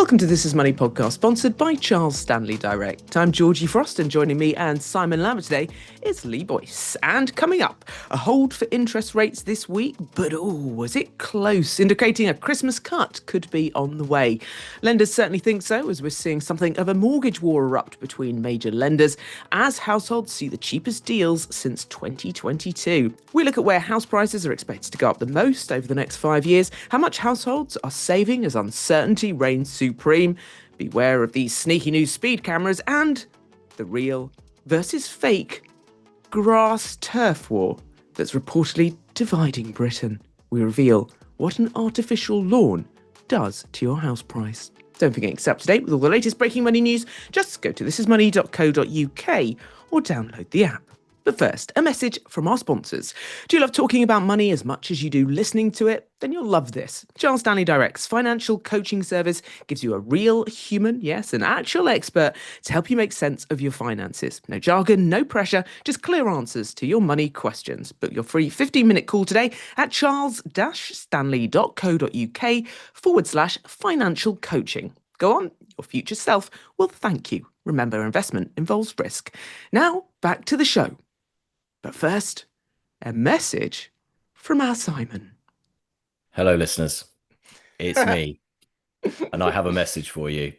Welcome to This Is Money podcast, sponsored by Charles Stanley Direct. I'm Georgie Frost, and joining me and Simon Lambert today is Lee Boyce. And coming up, a hold for interest rates this week, but was it close, indicating a Christmas cut could be on the way. Lenders certainly think so, as we're seeing something of a mortgage war erupt between major lenders, as households see the cheapest deals since 2022. We look at where house prices are expected to go up the most over the next 5 years, how much households are saving as uncertainty reigns supreme, beware of these sneaky new speed cameras, and the real versus fake grass turf war that's reportedly dividing Britain. We reveal what an artificial lawn does to your house price. Don't forget to keep up to date with all the latest breaking money news. Just go to thisismoney.co.uk or download the app. But first, a message from our sponsors. Do you love talking about money as much as you do listening to it? Then you'll love this. Charles Stanley Direct's financial coaching service gives you a real human, yes, an actual expert to help you make sense of your finances. No jargon, no pressure, just clear answers to your money questions. Book your free 15-minute call today at charles-stanley.co.uk/financial coaching. Go on, your future self will thank you. Remember, investment involves risk. Now, back to the show. But first, a message from our Simon. Hello, listeners. It's me, and I have a message for you.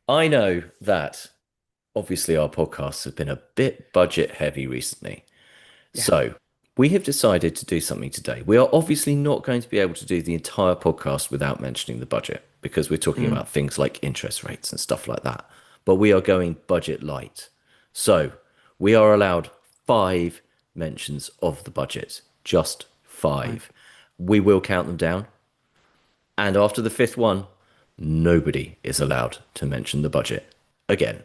I know that, obviously, our podcasts have been a bit budget heavy recently. Yeah. So we have decided to do something today. We are obviously not going to be able to do the entire podcast without mentioning the budget, because we're talking about things like interest rates and stuff like that. But we are going budget light. So we are allowed 5 mentions of the budget, just 5. We will count them down. And after the 5th one, nobody is allowed to mention the budget again.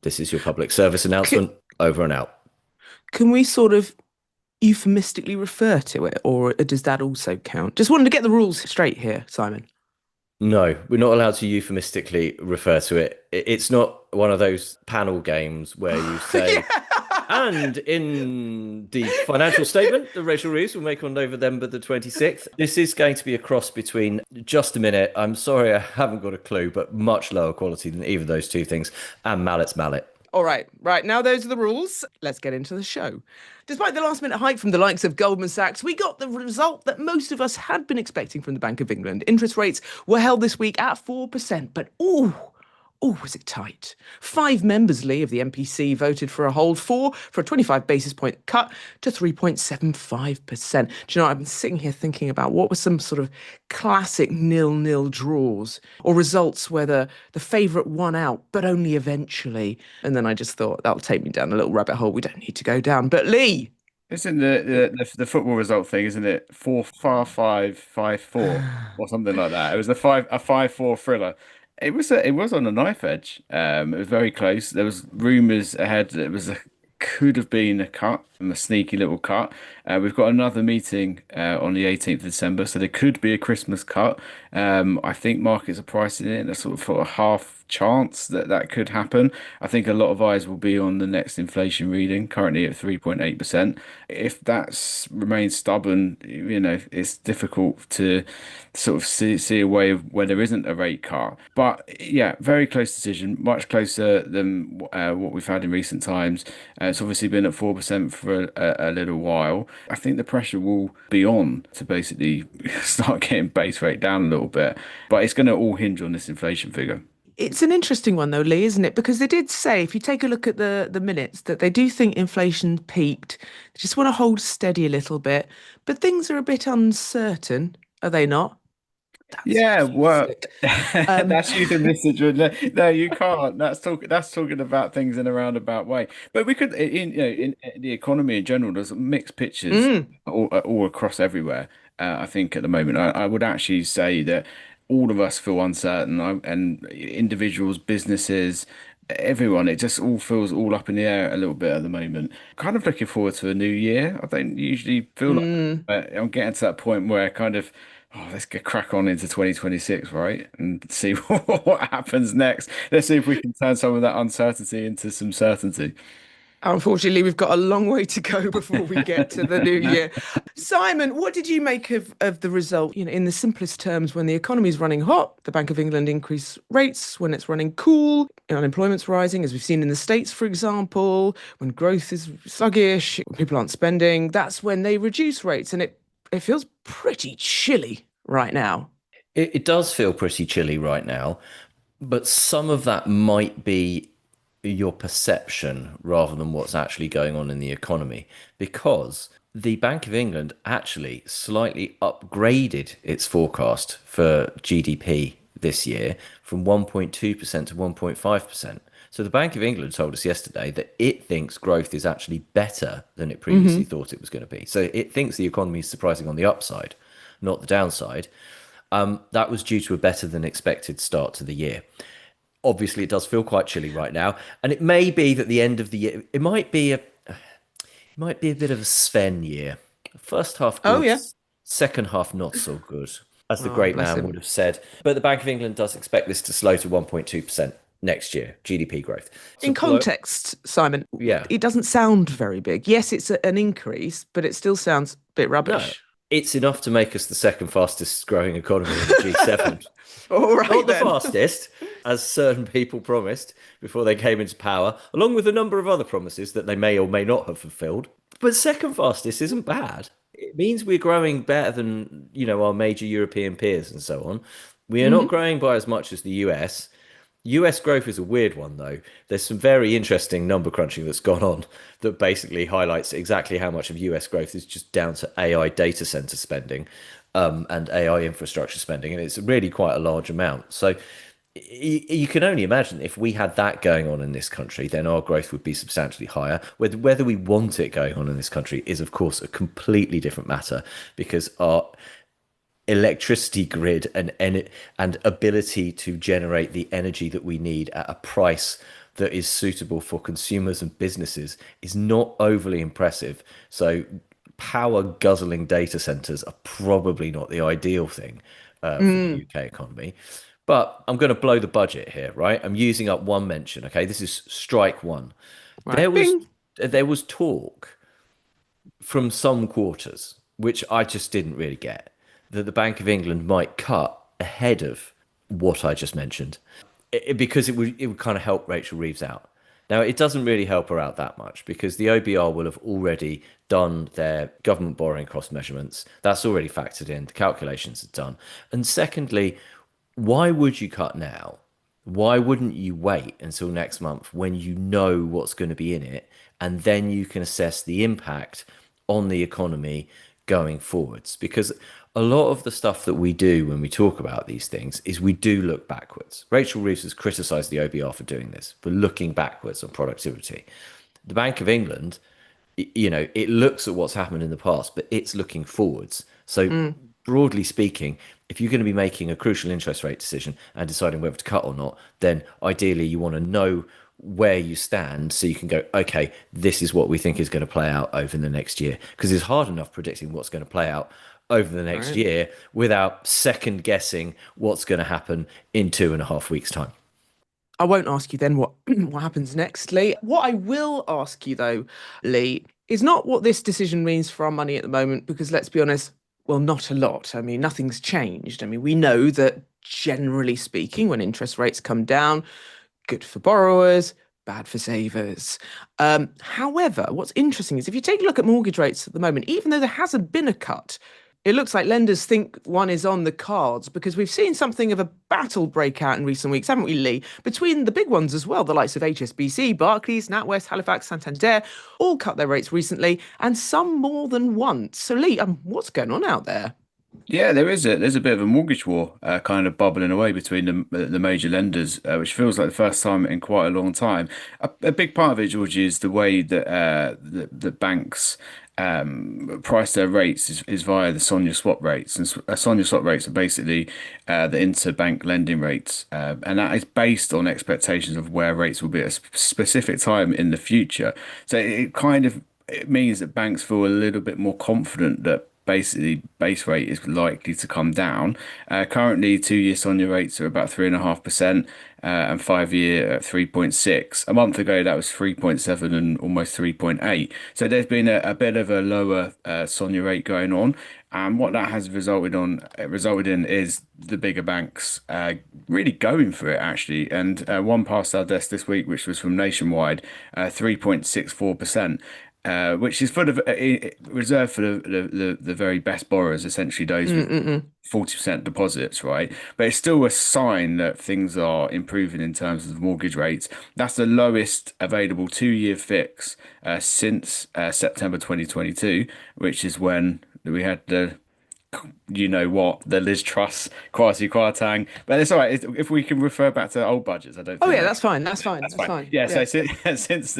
This is your public service announcement. Over and out. Can we sort of euphemistically refer to it, or does that also count? Just wanted to get the rules straight here, Simon. No, we're not allowed to euphemistically refer to it. It's not one of those panel games where you say, and in the financial statement that Rachel Reeves will make on November the 26th, this is going to be a cross between Just a Minute, I'm sorry I haven't got a clue, but much lower quality than either of those two things, and Mallet's Mallet. All right, now those are the rules. Let's get into the show. Despite the last-minute hype from the likes of Goldman Sachs, we got the result that most of us had been expecting from the Bank of England. Interest rates were held this week at 4%, but was it tight? 5 members, Lee, of the MPC voted for a hold for a 25 basis point cut to 3.75%. Do you know, I've been sitting here thinking about what were some sort of classic 0-0 draws or results where the favourite won out, but only eventually. And then I just thought that'll take me down a little rabbit hole we don't need to go down. But Lee, isn't the football result thing, isn't it? 4-5-5-4 or something like that. It was a 5-4 thriller. It was on a knife edge. It was very close. There was rumours ahead that could have been a cut, a sneaky little cut. We've got another meeting on the 18th of December, so there could be a Christmas cut. I think markets are pricing in a sort of for a half chance that could happen. I think a lot of eyes will be on the next inflation reading, currently at 3.8%. If that remains stubborn, it's difficult to sort of see a way of where there isn't a rate cut. But yeah, very close decision, much closer than what we've had in recent times. It's obviously been at 4% for a little while. I think the pressure will be on to basically start getting base rate down a little bit, but it's going to all hinge on this inflation figure. It's an interesting one, though, Lee, isn't it? Because they did say, if you take a look at the minutes, that they do think inflation peaked. They just want to hold steady a little bit. But things are a bit uncertain, are they not? That's euphemistic. No, you can't. That's talking about things in a roundabout way. But we could, in the economy in general, there's mixed pictures all across everywhere. I think at the moment, I would actually say that all of us feel uncertain, and individuals, businesses, everyone. It just all feels all up in the air a little bit at the moment. Kind of looking forward to a new year. I don't usually feel like that, but I'm getting to that point where I kind of, let's get crack on into 2026, right? And see what happens next. Let's see if we can turn some of that uncertainty into some certainty. Unfortunately, we've got a long way to go before we get to the new year. Simon, what did you make of the result? In the simplest terms, when the economy is running hot, the Bank of England increase rates. When it's running cool, unemployment's rising, as we've seen in the States, for example. When growth is sluggish, when people aren't spending, that's when they reduce rates. And it feels pretty chilly right now. It does feel pretty chilly right now, but some of that might be your perception rather than what's actually going on in the economy, because the Bank of England actually slightly upgraded its forecast for GDP this year from 1.2% to 1.5%. So the Bank of England told us yesterday that it thinks growth is actually better than it previously thought it was going to be. So it thinks the economy is surprising on the upside, not the downside. That was due to a better than expected start to the year. Obviously, it does feel quite chilly right now, and it may be that the end of the year, it might be a bit of a Sven year. First half Oh, good, yeah. second half not so good, as the Oh, great bless man him. would have said. But the Bank of England does expect this to slow to 1.2% next year, GDP growth. So In blow, context, Simon, yeah, it doesn't sound very big. Yes, it's an increase, but it still sounds a bit no, rubbish. it's enough to make us the second fastest growing economy in the G7. All right Not the then. fastest, as certain people promised before they came into power, along with a number of other promises that they may or may not have fulfilled. But second fastest isn't bad. It means we're growing better than, our major European peers and so on. We are not hmm growing by as much as the US. US growth is a weird one, though. There's some very interesting number crunching that's gone on that basically highlights exactly how much of US growth is just down to AI data center spending, and AI infrastructure spending. And it's really quite a large amount. So you can only imagine if we had that going on in this country, then our growth would be substantially higher. Whether we want it going on in this country is, of course, a completely different matter because our electricity grid and ability to generate the energy that we need at a price that is suitable for consumers and businesses is not overly impressive. So power guzzling data centers are probably not the ideal thing for the UK economy. But I'm going to blow the budget here, right? I'm using up one mention. Okay, this is strike one. There Right. was Bing. there was talk from some quarters, which I just didn't really get, that the Bank of England might cut ahead of what I just mentioned, because it would kind of help Rachel Reeves out. Now, it doesn't really help her out that much because the OBR will have already done their government borrowing cost measurements. That's already factored in. The calculations are done. And secondly, why would you cut now? Why wouldn't you wait until next month when you know what's going to be in it and then you can assess the impact on the economy going forwards? Because a lot of the stuff that we do when we talk about these things is we do look backwards. Rachel Reeves has criticised the OBR for doing this, for looking backwards on productivity. The Bank of England, it looks at what's happened in the past, but it's looking forwards. So, broadly speaking, if you're going to be making a crucial interest rate decision and deciding whether to cut or not, then ideally you want to know where you stand so you can go, okay, this is what we think is going to play out over the next year. Because it's hard enough predicting what's going to play out over the next Right. year without second guessing what's going to happen in 2.5 weeks' time. I won't ask you then what what happens next, Lee. What I will ask you though, Lee, is not what this decision means for our money at the moment, because let's be honest, well, not a lot. I mean, nothing's changed. I mean, we know that generally speaking, when interest rates come down, good for borrowers, bad for savers. However, what's interesting is if you take a look at mortgage rates at the moment, even though there hasn't been a cut, it looks like lenders think one is on the cards because we've seen something of a battle break out in recent weeks, haven't we, Lee? Between the big ones as well, the likes of HSBC, Barclays, NatWest, Halifax, Santander, all cut their rates recently, and some more than once. So, Lee, what's going on out there? Yeah, there's a bit of a mortgage war kind of bubbling away between the major lenders, which feels like the first time in quite a long time. A big part of it, Georgie, is the way that the banks price their rates is via the SONIA swap rates, and SONIA swap rates are basically the interbank lending rates, and that is based on expectations of where rates will be at a specific time in the future. So it kind of it means that banks feel a little bit more confident that basically base rate is likely to come down. Currently, 2-year SONIA rates are about 3.5%, and 5-year at 3.6. A month ago, that was 3.7 and almost 3.8. So there's been a bit of a lower SONIA rate going on. And what that has resulted in is the bigger banks really going for it, actually. And one passed our desk this week, which was from Nationwide, 3.64%. Which is reserved for the very best borrowers, essentially those with 40% deposits, right? But it's still a sign that things are improving in terms of mortgage rates. That's the lowest available 2-year fix since September 2022, which is when we had the Liz Truss quasi Kwarteng. But it's all right if we can refer back to old budgets. I don't Oh think yeah, that's fine. That's fine. that's That's fine. fine. Yeah. Yeah. So since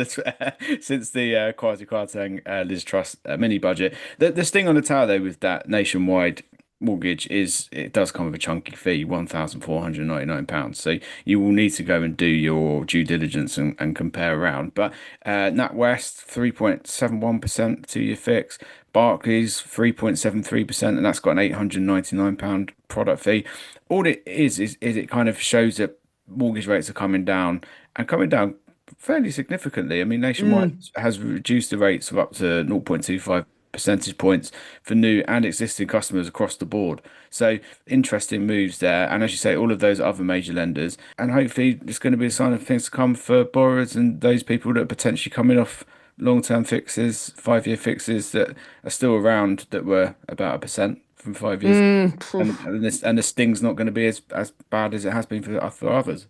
the quasi Kwarteng Liz Truss mini budget, the sting on the tower though with that Nationwide mortgage is it does come with a chunky fee, £1,499. So you will need to go and do your due diligence and compare around. But NatWest 3.71% 2-year fix. Barclays 3.73%, and that's got an £899 product fee. All it is it kind of shows that mortgage rates are coming down and coming down fairly significantly. I mean, Nationwide has reduced the rates of up to 0.25 percentage points for new and existing customers across the board. So interesting moves there. And as you say, all of those other major lenders, and hopefully it's going to be a sign of things to come for borrowers and those people that are potentially coming off long-term fixes, 5-year fixes that are still around that were about 1% from 5 years. And the sting's not going to be as bad as it has been for others.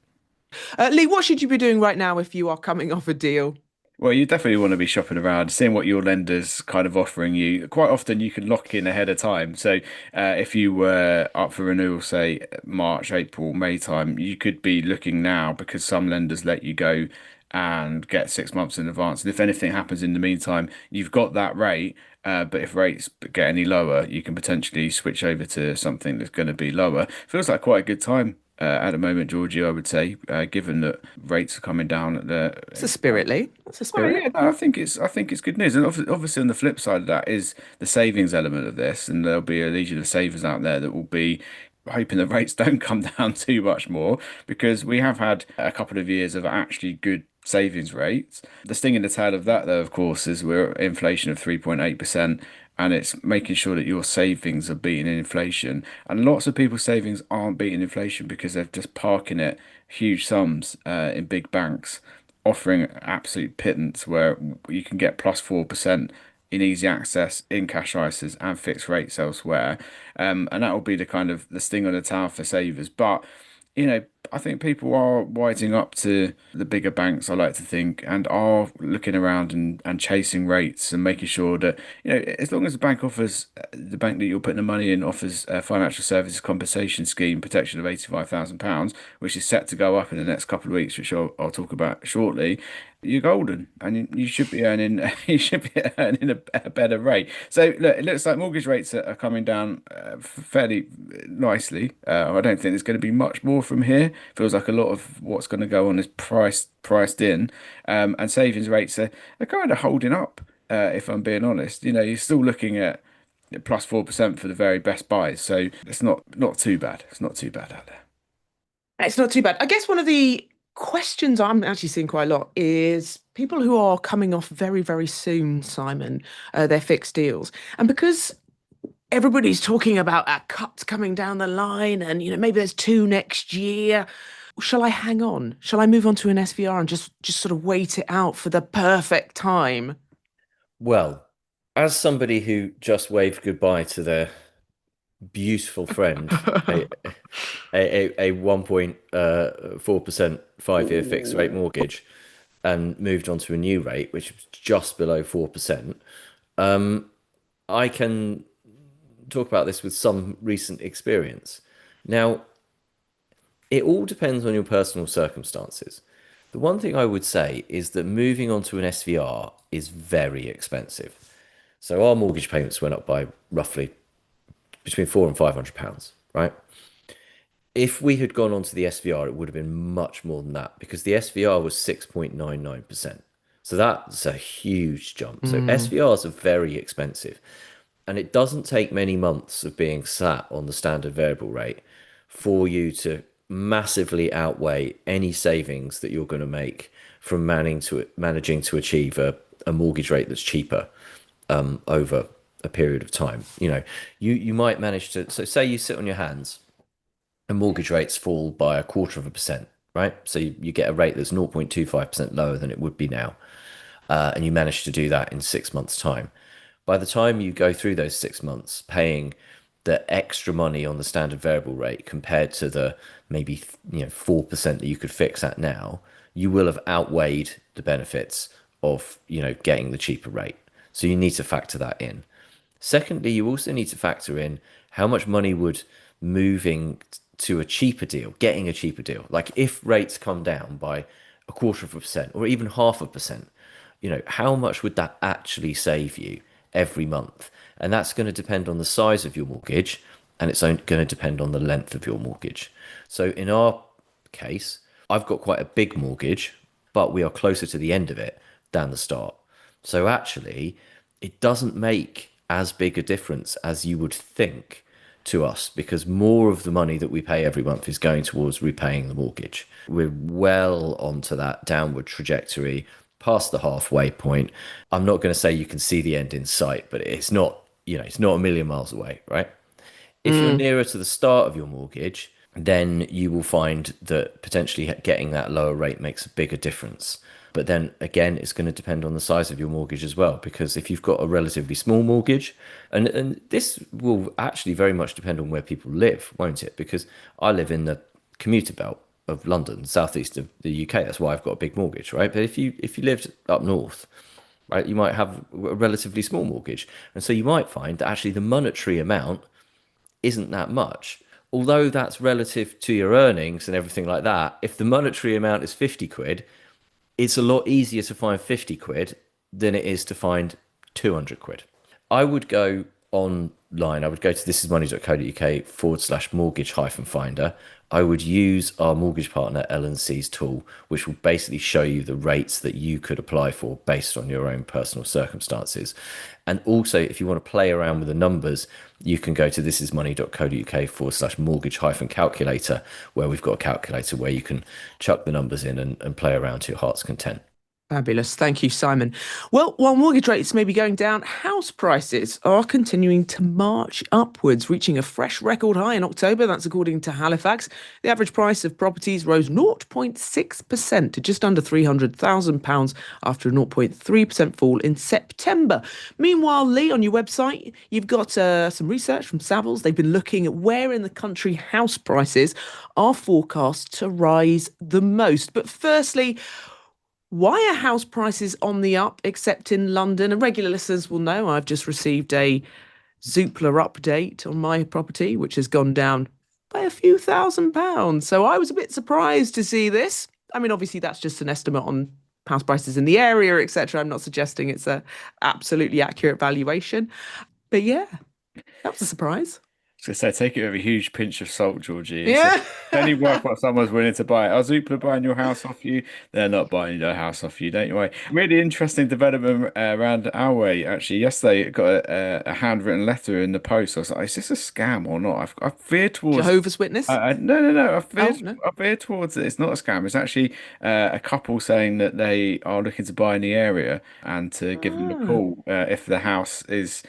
Lee, what should you be doing right now if you are coming off a deal? Well, you definitely want to be shopping around, seeing what your lender's kind of offering you. Quite often, you can lock in ahead of time. So, if you were up for renewal, say March, April, May time, you could be looking now because some lenders let you go and get 6 months in advance. And if anything happens in the meantime, you've got that rate. But if rates get any lower, you can potentially switch over to something that's going to be lower. Feels like quite a good time at the moment, Georgie, I would say, given that rates are coming down at the. It's a spirit, Lee. It's a Oh spirit. yeah, no, I think it's good news, and obviously on the flip side of that is the savings element of this, and there'll be a legion of savers out there that will be hoping the rates don't come down too much more because we have had a couple of years of actually good savings rates. The sting in the tail of that, though, of course, is we're at inflation of 3.8%. And it's making sure that your savings are beating inflation. And lots of people's savings aren't beating inflation because they're just parking it huge sums in big banks offering absolute pittance where you can get plus 4% in easy access in cash ISAs and fixed rates elsewhere. And that will be the kind of the sting on the tail for savers. But I think people are wising up to the bigger banks, I like to think, and are looking around and chasing rates and making sure that, as long as the bank that you're putting the money in offers a financial services compensation scheme protection of £85,000, which is set to go up in the next couple of weeks, which I'll talk about shortly, you're golden and you should be earning a better rate. So look, it looks like mortgage rates are coming down fairly nicely. I don't think there's going to be much more from here. Feels like a lot of what's going to go on is priced in, and savings rates are kind of holding up. If I'm being honest, you're still looking at plus 4% for the very best buys, so it's not too bad. It's not too bad out there. It's not too bad. I guess one of the questions I'm actually seeing quite a lot is people who are coming off very, very soon, Simon, their fixed deals. And because everybody's talking about a cut coming down the line and, maybe there's two next year, shall I hang on? Shall I move on to an SVR and just sort of wait it out for the perfect time? Well, as somebody who just waved goodbye to their beautiful friend, a 1.4% 5-year fixed rate mortgage, and moved on to a new rate, which was just below 4%, I can talk about this with some recent experience. Now, it all depends on your personal circumstances. The one thing I would say is that moving on to an SVR is very expensive. So our mortgage payments went up by roughly between £400 and £500, right? If we had gone on to the SVR, it would have been much more than that because the SVR was 6.99%. So that's a huge jump. So SVRs are very expensive. And it doesn't take many months of being sat on the standard variable rate for you to massively outweigh any savings that you're going to make from managing to achieve a mortgage rate that's cheaper over a period of time. You might manage to, so say you sit on your hands and mortgage rates fall by 1/4%, right? So you get a rate that's 0.25% lower than it would be now. And you manage to do that in 6 months' time. By the time you go through those 6 months, paying the extra money on the standard variable rate compared to the maybe 4% that you could fix at now, you will have outweighed the benefits of getting the cheaper rate. So you need to factor that in. Secondly, you also need to factor in how much money would moving to a cheaper deal, getting a cheaper deal, like if rates come down by 1/4% or even 0.5%, how much would that actually save you every month? And that's going to depend on the size of your mortgage, and it's going to depend on the length of your mortgage. So in our case, I've got quite a big mortgage, but we are closer to the end of it than the start. So actually, it doesn't make as big a difference as you would think to us because more of the money that we pay every month is going towards repaying the mortgage. We're well onto that downward trajectory, past the halfway point. I'm not going to say you can see the end in sight, but it's not a million miles away, right? If you're nearer to the start of your mortgage, then you will find that potentially getting that lower rate makes a bigger difference. But then again, it's going to depend on the size of your mortgage as well. Because if you've got a relatively small mortgage, and this will actually very much depend on where people live, won't it? Because I live in the commuter belt of London, southeast of the UK. That's why I've got a big mortgage, right? But if you lived up north, right, you might have a relatively small mortgage, and so you might find that actually the monetary amount isn't that much. Although that's relative to your earnings and everything like that, if the monetary amount is 50 quid, it's a lot easier to find 50 quid than it is to find 200 quid. I would go online. I would go to thisismoney.co.uk/mortgage hyphen finder. I would use our mortgage partner L&C's tool, which will basically show you the rates that you could apply for based on your own personal circumstances. And also, if you want to play around with the numbers, you can go to thisismoney.co.uk/mortgage hyphen calculator, where we've got a calculator where you can chuck the numbers in and play around to your heart's content. Fabulous. Thank you, Simon. Well, while mortgage rates may be going down, house prices are continuing to march upwards, reaching a fresh record high in October. That's according to Halifax. The average price of properties rose 0.6% to just under £300,000 after a 0.3% fall in September. Meanwhile, Lee, on your website, you've got some research from Savills. They've been looking at where in the country house prices are forecast to rise the most. But firstly, why are house prices on the up, except in London? And regular listeners will know I've just received a Zoopla update on my property, which has gone down by a few £1,000s. So I was a bit surprised to see this. I mean, obviously, that's just an estimate on house prices in the area, etc. I'm not suggesting it's a absolutely accurate valuation. But yeah, that was a surprise. I was gonna say, take it with a huge pinch of salt, Georgie. It's Yeah. only worth what someone's willing to buy. Are Zoopla buying your house off you? They're not buying your house off you, don't you worry. Really interesting development around our way. Actually, yesterday it got a handwritten letter in the post. I was like, is this a scam or not? I veered towards. Jehovah's Witness? No. Oh, no. I veered towards it. It's not a scam. It's actually a couple saying that they are looking to buy in the area and to give them a Ah. call if the house is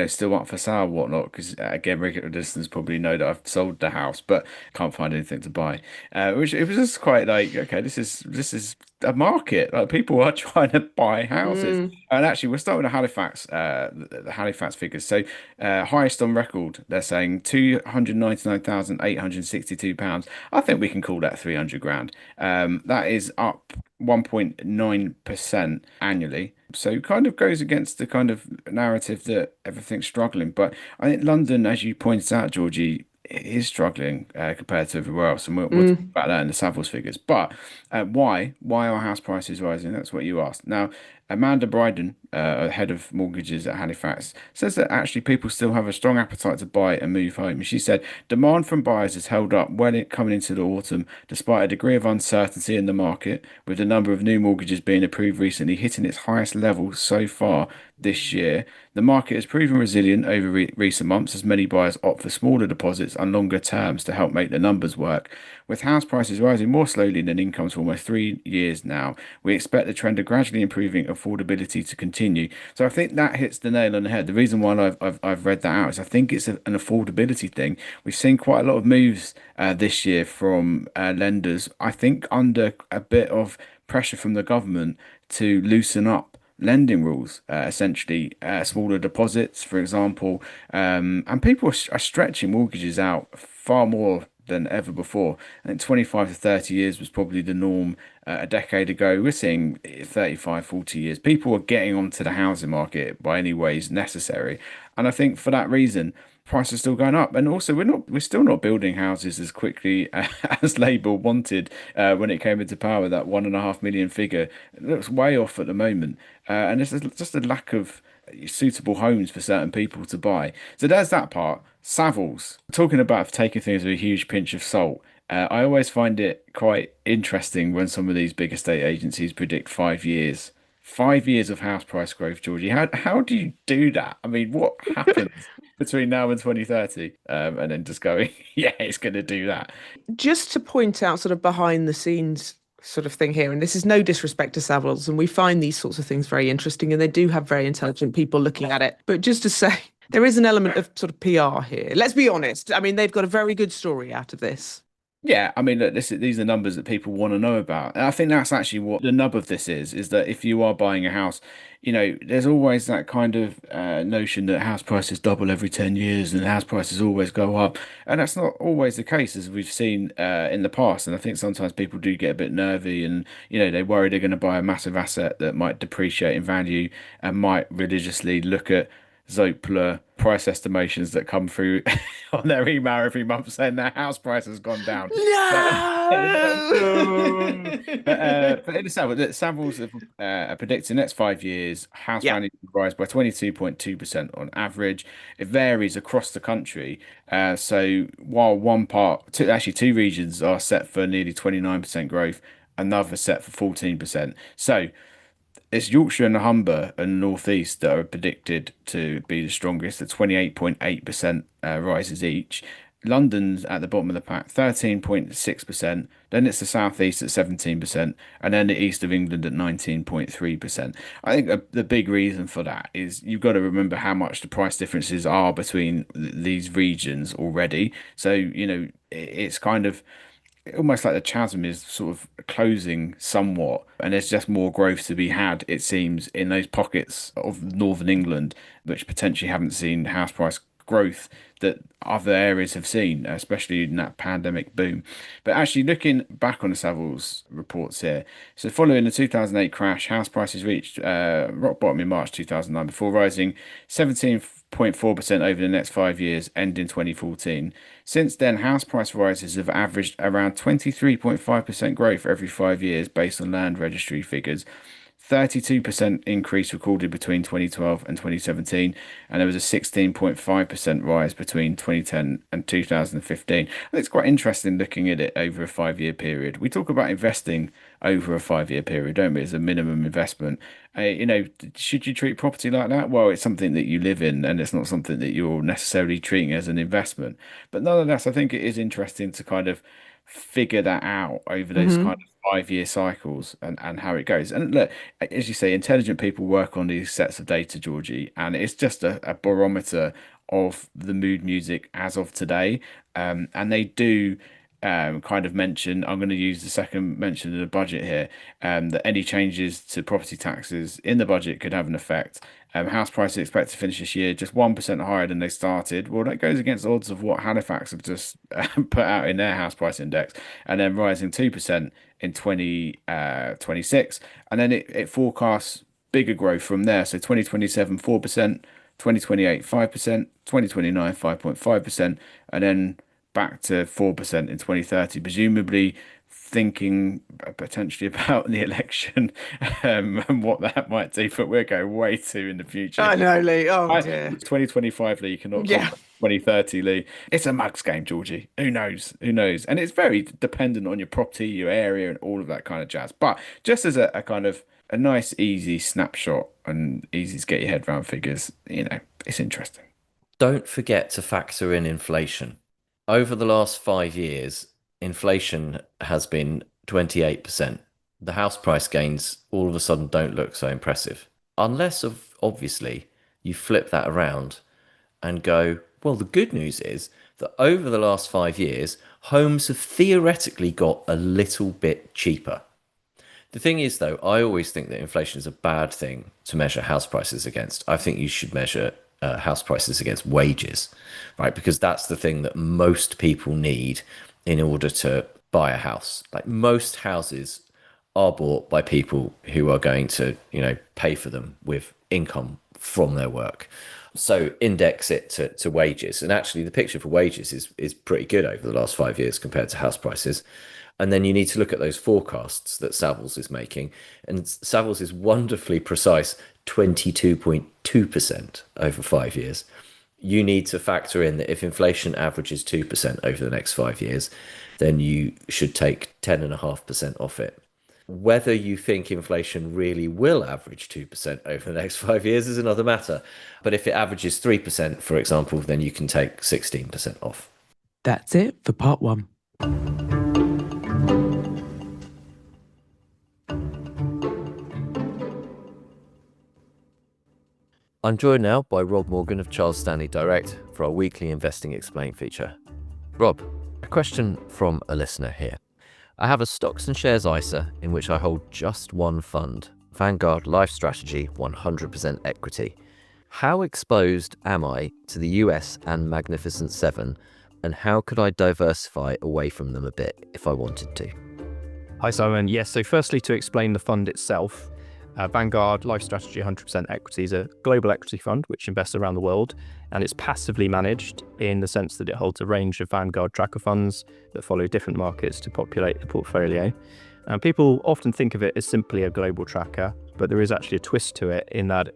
still up for sale, whatnot. Because again, regular listeners probably know that I've sold the house, but can't find anything to buy. Which it was just quite like, okay, this is a market. Like people are trying to buy houses. Mm. And actually, we're starting with Halifax, the Halifax figures. So, highest on record, they're saying £299,862. I think we can call that 300 grand. That is up 1.9% annually. So kind of goes against the kind of narrative that everything's struggling. But I think London, as you pointed out, Georgie, is struggling compared to everywhere else. And we'll talk about that in the Savills figures. But why? Why are house prices rising? That's what you asked. Now, Amanda Bryden, head of mortgages at Halifax, says that actually people still have a strong appetite to buy and move home. She said demand from buyers has held up well coming into the autumn, despite a degree of uncertainty in the market, with the number of new mortgages being approved recently hitting its highest level so far this year. The market has proven resilient over recent months as many buyers opt for smaller deposits and longer terms to help make the numbers work. With house prices rising more slowly than incomes for almost 3 years now, we expect the trend of gradually improving affordability to continue. So I think that hits the nail on the head. The reason why I've read that out is I think it's an affordability thing. We've seen quite a lot of moves this year from lenders, I think under a bit of pressure from the government to loosen up lending rules, essentially smaller deposits, for example, and people are stretching mortgages out far more than ever before. I think 25 to 30 years was probably the norm a decade ago. We're seeing 35, 40 years. People are getting onto the housing market by any ways necessary. And I think for that reason, prices are still going up. And also we're still not building houses as quickly as Labour wanted when it came into power. That 1.5 million figure, it looks way off at the moment. And there's just a lack of suitable homes for certain people to buy. So there's that part. Savills, talking about taking things with a huge pinch of salt. I always find it quite interesting when some of these big estate agencies predict 5 years. 5 years of house price growth, Georgie. How do you do that? I mean, what happens between now and 2030? And then just going, yeah, it's going to do that. Just to point out sort of behind the scenes sort of thing here, and this is no disrespect to Savills, and we find these sorts of things very interesting, and they do have very intelligent people looking at it. But just to say, there is an element of sort of PR here. Let's be honest. I mean, they've got a very good story out of this. Yeah, I mean, look, these are numbers that people want to know about. And I think that's actually what the nub of this is that if you are buying a house, there's always that kind of notion that house prices double every 10 years and house prices always go up. And that's not always the case, as we've seen in the past. And I think sometimes people do get a bit nervy and, they worry they're going to buy a massive asset that might depreciate in value and might religiously look at Zoopla price estimations that come through on their email every month saying their house price has gone down. But, No! but in the Savills are predicting next 5 years house Yeah. value will rise by 22.2% on average. It varies across the country. So while actually two regions are set for nearly 29% growth, another set for 14%. So it's Yorkshire and the Humber and North East that are predicted to be the strongest at 28.8% rises each. London's at the bottom of the pack, 13.6%. Then it's the South East at 17%, and then the East of England at 19.3%. I think the big reason for that is you've got to remember how much the price differences are between these regions already. So, it's kind of almost like the chasm is sort of closing somewhat, and there's just more growth to be had, it seems, in those pockets of northern England, which potentially haven't seen house price growth that other areas have seen, especially in that pandemic boom. But actually, looking back on the Savills reports here, so following the 2008 crash, house prices reached rock bottom in March 2009 before rising 17.4% over the next 5 years, ending 2014. Since then, house price rises have averaged around 23.5% growth every 5 years based on land registry figures. 32% increase recorded between 2012 and 2017, and there was a 16.5% rise between 2010 and 2015. And it's quite interesting looking at it over a 5 year period. We talk about investing over a 5 year period, don't we, as a minimum investment. Should you treat property like that? Well, it's something that you live in, and it's not something that you're necessarily treating as an investment. But nonetheless, I think it is interesting to kind of figure that out over those kind Hmm. of 5 year cycles and how it goes. And look, as you say, intelligent people work on these sets of data, Georgie, and it's just a barometer of the mood music as of today. And they do kind of mention, I'm going to use the second mention of the budget here, that any changes to property taxes in the budget could have an effect. House prices expect to finish this year just 1% higher than they started. Well, that goes against the odds of what Halifax have just put out in their house price index, and then rising 2% in 2026. And then it forecasts bigger growth from there. So 2027, 4%, 2028, 5%, 2029, 5.5%, and then back to 4% in 2030, presumably thinking potentially about the election and what that might do, but we're going way too in the future. I know, Lee. Oh, dear. 2025, Lee, you cannot Yeah. comment 2030, Lee. It's a mugs game, Georgie. Who knows? Who knows? And it's very dependent on your property, your area, and all of that kind of jazz. But just as a kind of a nice, easy snapshot and easy to get your head around figures, it's interesting. Don't forget to factor in inflation. Over the last 5 years, inflation has been 28%. The house price gains all of a sudden don't look so impressive. Unless, obviously, you flip that around and go, well, the good news is that over the last 5 years, homes have theoretically got a little bit cheaper. The thing is, though, I always think that inflation is a bad thing to measure house prices against. I think you should measure house prices against wages, right? Because that's the thing that most people need in order to buy a house. Like most houses are bought by people who are going to, pay for them with income from their work. So index it to wages. And actually the picture for wages is pretty good over the last 5 years compared to house prices. And then you need to look at those forecasts that Savills is making. And Savills is wonderfully precise, 22.2% over 5 years. You need to factor in that if inflation averages 2% over the next 5 years, then you should take 10.5% off it. Whether you think inflation really will average 2% over the next 5 years is another matter. But if it averages 3%, for example, then you can take 16% off. That's it for part one. I'm joined now by Rob Morgan of Charles Stanley Direct for our weekly Investing Explained feature. Rob, a question from a listener here. I have a stocks and shares ISA in which I hold just one fund, Vanguard Life Strategy 100% equity. How exposed am I to the US and Magnificent Seven, and how could I diversify away from them a bit if I wanted to? Hi Simon, yes, so firstly to explain the fund itself, Vanguard Life Strategy 100% Equity is a global equity fund which invests around the world, and it's passively managed in the sense that it holds a range of Vanguard tracker funds that follow different markets to populate the portfolio. And people often think of it as simply a global tracker, but there is actually a twist to it in that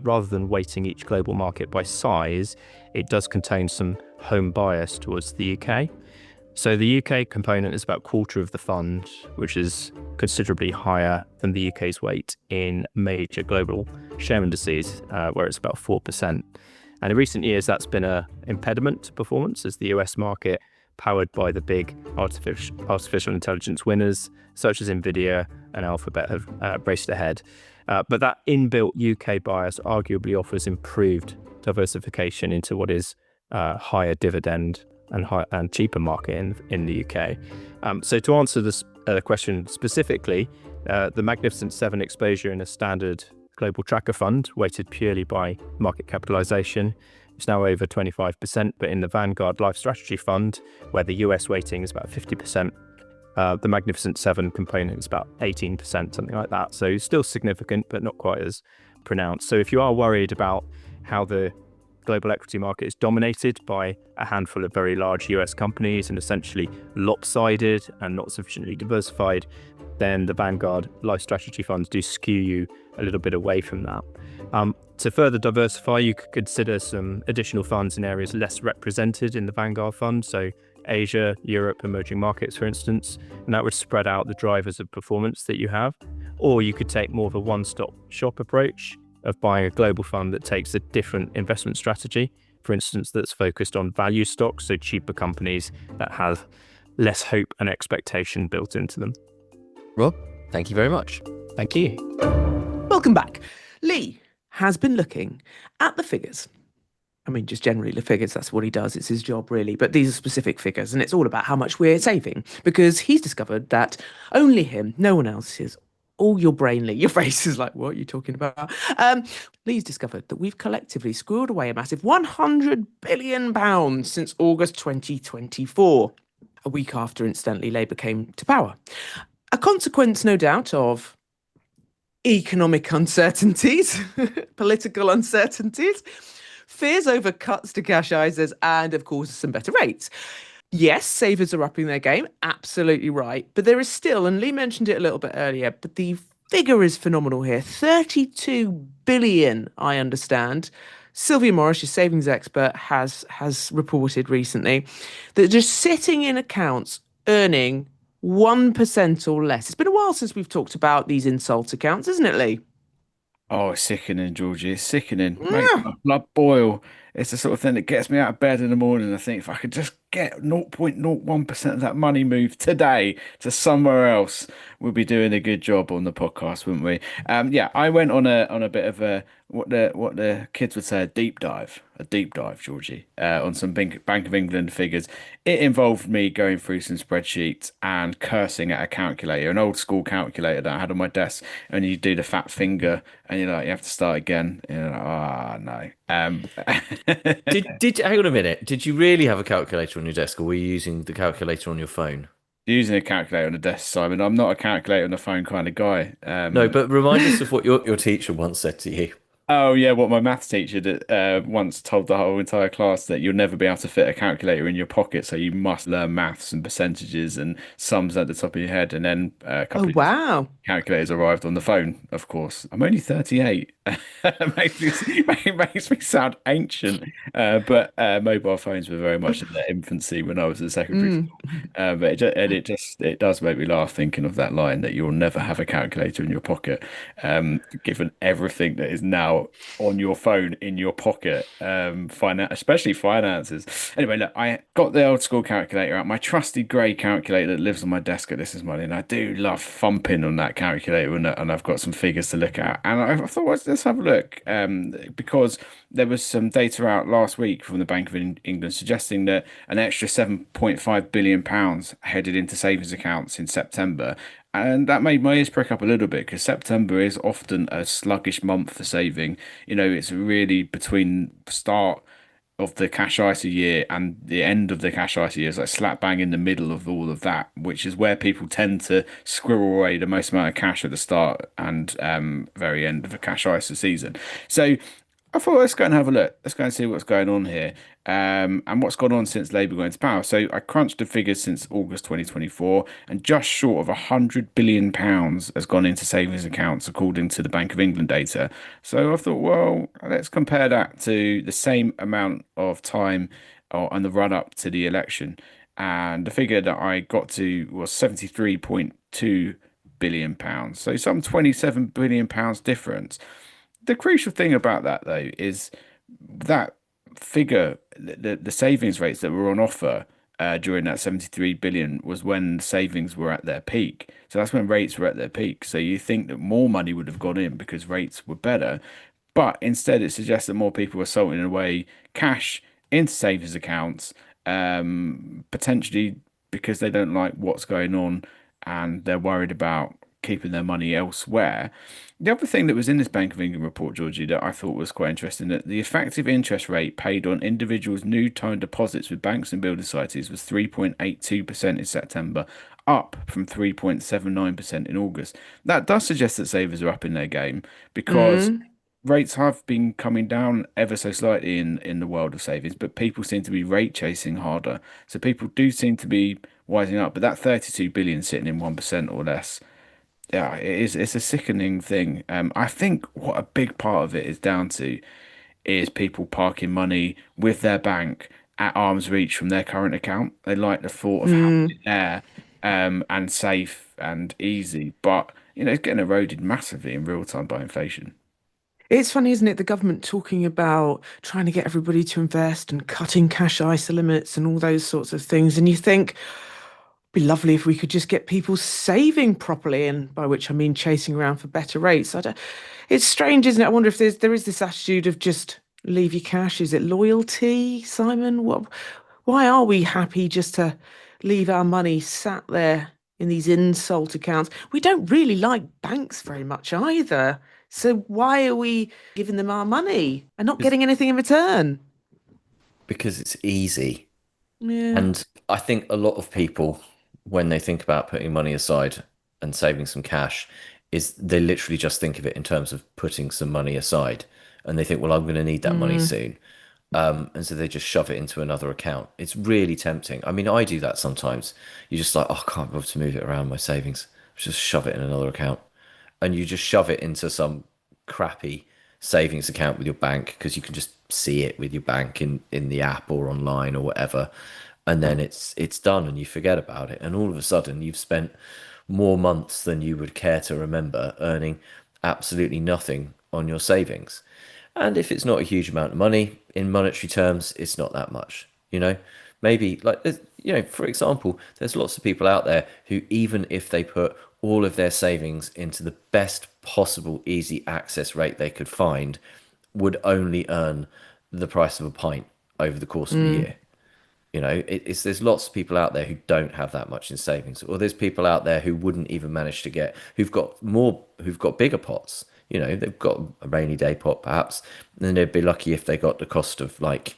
rather than weighting each global market by size, it does contain some home bias towards the UK. So the UK component is about a quarter of the fund, which is considerably higher than the UK's weight in major global share indices, where it's about 4%. And in recent years, that's been an impediment to performance as the US market, powered by the big artificial intelligence winners, such as Nvidia and Alphabet, have raced ahead. But that inbuilt UK bias arguably offers improved diversification into what is higher dividend and cheaper market in the UK. So to answer this question specifically, the Magnificent Seven exposure in a standard global tracker fund, weighted purely by market capitalization, is now over 25%, but in the Vanguard Life Strategy Fund, where the US weighting is about 50%, the Magnificent Seven component is about 18%, something like that. So still significant, but not quite as pronounced. So if you are worried about how the global equity market is dominated by a handful of very large US companies and essentially lopsided and not sufficiently diversified, then the Vanguard Life Strategy funds do skew you a little bit away from that. To further diversify, you could consider some additional funds in areas less represented in the Vanguard fund, so Asia, Europe, emerging markets, for instance, and that would spread out the drivers of performance that you have. Or you could take more of a one-stop shop approach of buying a global fund that takes a different investment strategy, for instance, that's focused on value stocks, so cheaper companies that have less hope and expectation built into them. Rob, thank you very much. Thank you. Welcome back. Lee has been looking at the figures. I mean, just generally the figures, that's what he does. It's his job, really. But these are specific figures, and it's all about how much we're saving, because he's discovered that only him, no one else is all your brain, Lee. Your face is like, what are you talking about? Lee's discovered that we've collectively squirreled away a massive £100 billion since August 2024, a week after, incidentally, Labour came to power. A consequence, no doubt, of economic uncertainties, political uncertainties, fears over cuts to cash ISAs, and, of course, some better rates. Yes, savers are upping their game. Absolutely right. But there is still, and Lee mentioned it a little bit earlier, but the figure is phenomenal here. 32 billion, I understand. Sylvia Morris, your savings expert, has reported recently that just sitting in accounts earning 1% or less. It's been a while since we've talked about these insult accounts, isn't it, Lee? Oh, it's sickening, Georgie. It's sickening. Makes my blood boil. It's the sort of thing that gets me out of bed in the morning. I think if I could just get 0.01% of that money moved today to somewhere else, we'd be doing a good job on the podcast, wouldn't we? Yeah, I went on a bit of a what the kids would say a deep dive, Georgie, on some Bank of England figures. It involved me going through some spreadsheets and cursing at a calculator, an old school calculator that I had on my desk, and you do the fat finger, and you're like, you have to start again. And you're like, ah, no. Did hang on a minute? Did you really have a calculator on your desk, or were you using the calculator on your phone? Using a calculator on the desk, Simon. I'm not a calculator on the phone kind of guy. No, but remind us of what your teacher once said to you. Oh yeah, what my maths teacher that once told the whole entire class that you'll never be able to fit a calculator in your pocket, so you must learn maths and percentages and sums at the top of your head. And then a Oh, couple of years wow. calculators arrived on the phone, of course. I'm only 38. It makes me sound ancient. But mobile phones were very much in their infancy when I was at secondary Mm. school. It does make me laugh thinking of that line that you'll never have a calculator in your pocket, given everything that is now on your phone in your pocket, especially finances. Anyway, look, I got the old school calculator out, my trusty grey calculator that lives on my desk at This Is Money, and I do love thumping on that calculator, and I've got some figures to look at. And I thought, let's have a look, because there was some data out last week from the Bank of England suggesting that an extra 7.5 billion pounds headed into savings accounts in September. And that made my ears prick up a little bit because September is often a sluggish month for saving. It's really between start of the cash ISA year and the end of the cash ISA year is like slap bang in the middle of all of that, which is where people tend to squirrel away the most amount of cash at the start and very end of a cash ISA season. So I thought let's go and have a look. Let's go and see what's going on here, and what's gone on since Labour got into power. So I crunched the figures since August 2024, and just short of £100 billion has gone into savings accounts, according to the Bank of England data. So I thought, well, let's compare that to the same amount of time on the run up to the election, and the figure that I got to was £73.2 billion. So some £27 billion difference. The crucial thing about that, though, is that figure, the savings rates that were on offer during that 73 billion was when savings were at their peak. So that's when rates were at their peak. So you think that more money would have gone in because rates were better, but instead it suggests that more people are salting away cash into savings accounts, potentially because they don't like what's going on and they're worried about keeping their money elsewhere. The other thing that was in this Bank of England report, Georgie, that I thought was quite interesting, that the effective interest rate paid on individuals' new time deposits with banks and building societies was 3.82% in September, up from 3.79% in August. That does suggest that savers are up in their game because Mm. rates have been coming down ever so slightly in the world of savings, but people seem to be rate chasing harder. So people do seem to be wising up, but that 32 billion sitting in 1% or less, yeah, it's a sickening thing. I think what a big part of it is down to is people parking money with their bank at arm's reach from their current account. They like the thought of having Mm. it there, and safe and easy, but it's getting eroded massively in real time by inflation. It's funny, isn't it? The government talking about trying to get everybody to invest and cutting cash ISA limits and all those sorts of things. And you think, be lovely if we could just get people saving properly, and by which I mean chasing around for better rates. It's strange, isn't it? I wonder if there is this attitude of just leave your cash. Is it loyalty, Simon? Why are we happy just to leave our money sat there in these insult accounts? We don't really like banks very much either. So why are we giving them our money and not It's getting anything in return? because it's easy. Yeah. And I think a lot of people, when they think about putting money aside and saving some cash, is they literally just think of it in terms of putting some money aside. And they think, well, I'm going to need that money Mm. soon. And so they just shove it into another account. It's really tempting. I mean, I do that sometimes. You're just like, oh, I can't bother to move it around my savings. Just shove it in another account. And you just shove it into some crappy savings account with your bank because you can just see it with your bank in the app or online or whatever. And then it's done and you forget about it. And all of a sudden you've spent more months than you would care to remember earning absolutely nothing on your savings. And if it's not a huge amount of money in monetary terms, it's not that much, you know? Maybe like, for example, there's lots of people out there who, even if they put all of their savings into the best possible easy access rate they could find, would only earn the price of a pint over the course of a year. There's lots of people out there who don't have that much in savings, or there's people out there who wouldn't even manage to get, who've got bigger pots. They've got a rainy day pot perhaps, and then they'd be lucky if they got the cost of like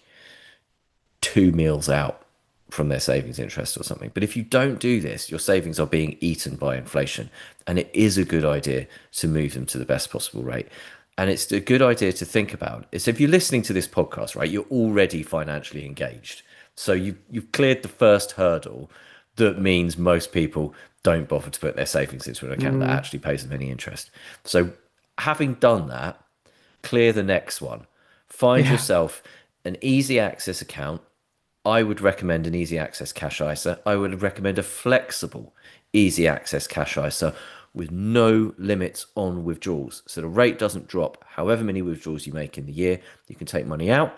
2 meals out from their savings interest or something. But if you don't do this, your savings are being eaten by inflation, and it is a good idea to move them to the best possible rate. And it's a good idea to think about. It's if you're listening to this podcast, right, you're already financially engaged. So you've cleared the first hurdle that means most people don't bother to put their savings into an account that actually pays them any interest. So having done that, clear the next one. Find yourself an easy access account. I would recommend an easy access cash ISA. I would recommend a flexible easy access cash ISA with no limits on withdrawals. So the rate doesn't drop. However many withdrawals you make in the year, you can take money out.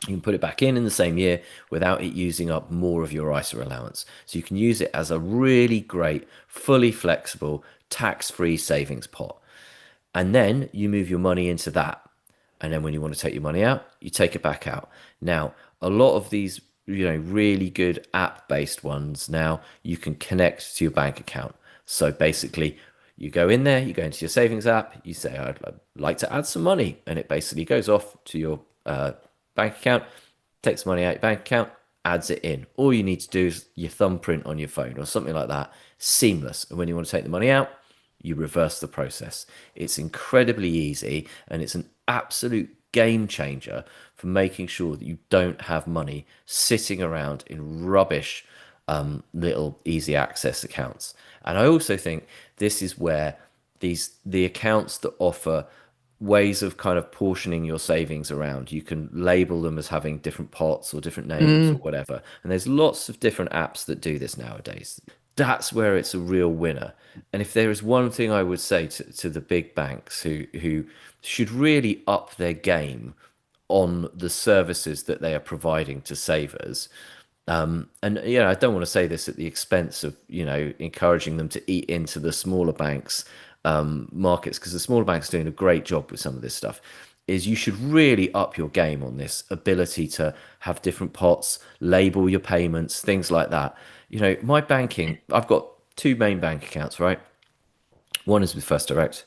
You can put it back in the same year without it using up more of your ISA allowance. So you can use it as a really great, fully flexible, tax-free savings pot. And then you move your money into that. And then when you want to take your money out, you take it back out. Now, a lot of these, really good app-based ones now, you can connect to your bank account. So basically, you go in there, you go into your savings app, you say, I'd like to add some money. And it basically goes off to your bank account, takes money out your bank account, adds it in. All you need to do is your thumbprint on your phone or something like that. Seamless. And when you want to take the money out, you reverse the process. It's incredibly easy, and it's an absolute game changer for making sure that you don't have money sitting around in rubbish little easy access accounts. And I also think this is where the accounts that offer ways of kind of portioning your savings around, you can label them as having different pots or different names or whatever. And there's lots of different apps that do this nowadays. That's where it's a real winner. And if there is one thing I would say to the big banks who should really up their game on the services that they are providing to savers, and I don't want to say this at the expense of encouraging them to eat into the smaller banks markets, because the smaller banks are doing a great job with some of this stuff, is you should really up your game on this ability to have different pots, label your payments, things like that. My banking, I've got two main bank accounts, right? One is with First Direct,